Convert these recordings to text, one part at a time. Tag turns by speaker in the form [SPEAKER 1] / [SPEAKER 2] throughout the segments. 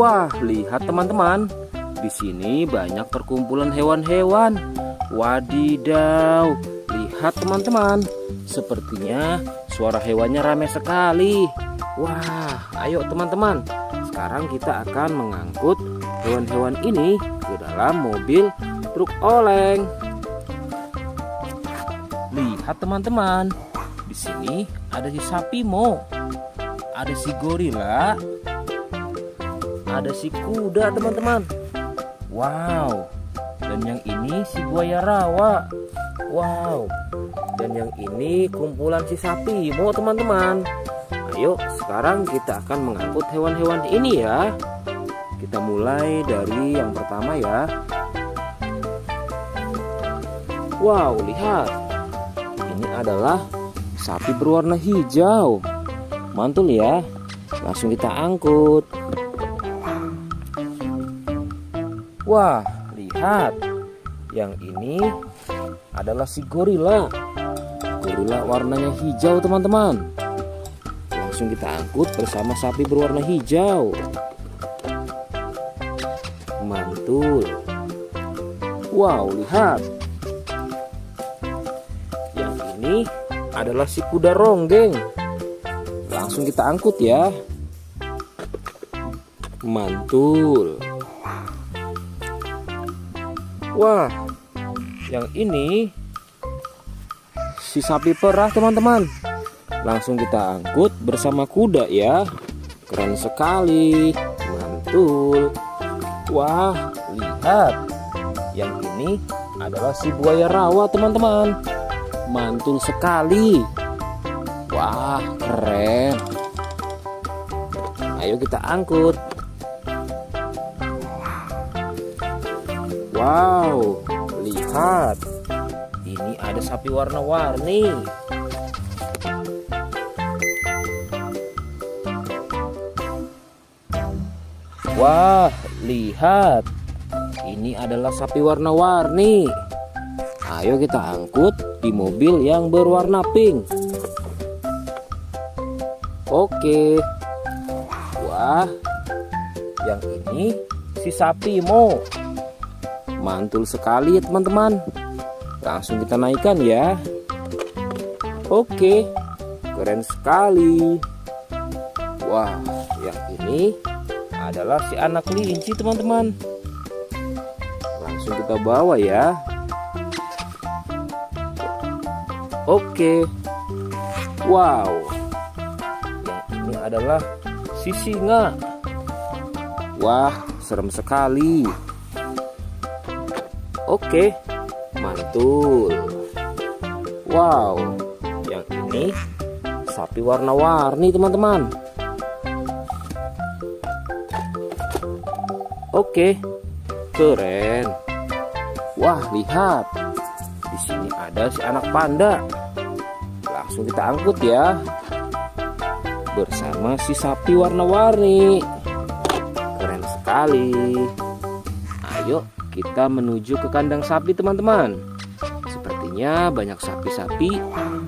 [SPEAKER 1] Wah, lihat teman-teman. Di sini banyak perkumpulan hewan-hewan. Wadidaw, lihat teman-teman. Sepertinya suara hewannya ramai sekali. Wah, ayo teman-teman. Sekarang kita akan mengangkut hewan-hewan ini ke dalam mobil truk oleng. Lihat teman-teman. Di sini ada si sapi mo, ada si gorila, ada si kuda teman-teman. Wow. Dan yang ini si buaya rawa. Wow. Dan yang ini kumpulan si sapi mo teman-teman. Ayo sekarang kita akan mengangkut hewan-hewan ini ya. Kita mulai dari yang pertama ya. Wow, lihat. Ini adalah sapi berwarna hijau. Mantul ya. Langsung kita angkut. Wah, lihat. Yang ini adalah si gorila. Gorila warnanya hijau teman-teman. Langsung kita angkut bersama sapi berwarna hijau. Mantul. Wow, lihat. Yang ini adalah si kuda ronggeng. Langsung kita angkut ya. Mantul. Wah, yang ini si sapi perah teman-teman. Langsung kita angkut bersama kuda ya. Keren sekali. Mantul. Wah, lihat. Yang ini adalah si buaya rawa teman-teman. Mantul sekali. Wah, keren. Ayo kita angkut. Wow, lihat. Ini ada sapi warna-warni. Wah, lihat. Ini adalah sapi warna-warni. Ayo kita angkut di mobil yang berwarna pink. Oke. Wah, yang ini si sapi mo. Mantul sekali ya teman-teman. Langsung kita naikkan ya. Oke, keren sekali. Wah, yang ini adalah si anak kelinci teman-teman. Langsung kita bawa ya. Oke. Wow. Yang ini adalah si singa. Wah, serem sekali. Oke, mantul. Wow, yang ini sapi warna-warni teman-teman. Oke, keren. Wah, lihat. Di sini ada si anak panda. Langsung kita angkut ya. Bersama si sapi warna-warni. Keren sekali. Ayo kita menuju ke kandang sapi teman-teman. Sepertinya banyak sapi-sapi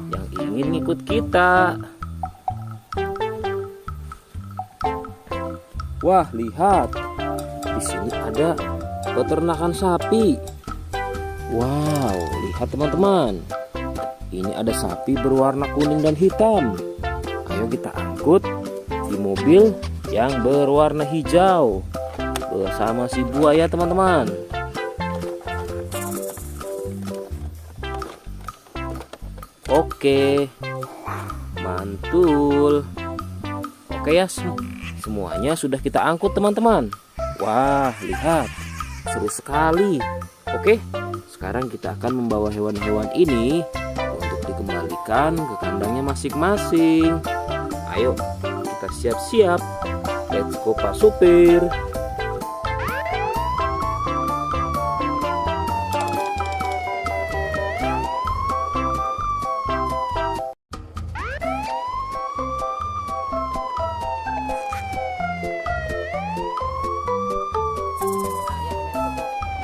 [SPEAKER 1] yang ingin ikut kita. Wah, lihat. Di sini ada peternakan sapi. Wow, lihat teman-teman. Ini ada sapi berwarna kuning dan hitam. Ayo kita angkut di mobil yang berwarna hijau bersama si buaya teman-teman. Oke, mantul. Oke ya, semuanya sudah kita angkut teman-teman. Wah, lihat, seru sekali. Oke, sekarang kita akan membawa hewan-hewan ini untuk dikembalikan ke kandangnya masing-masing. Ayo, kita siap-siap. Let's go Pak Supir.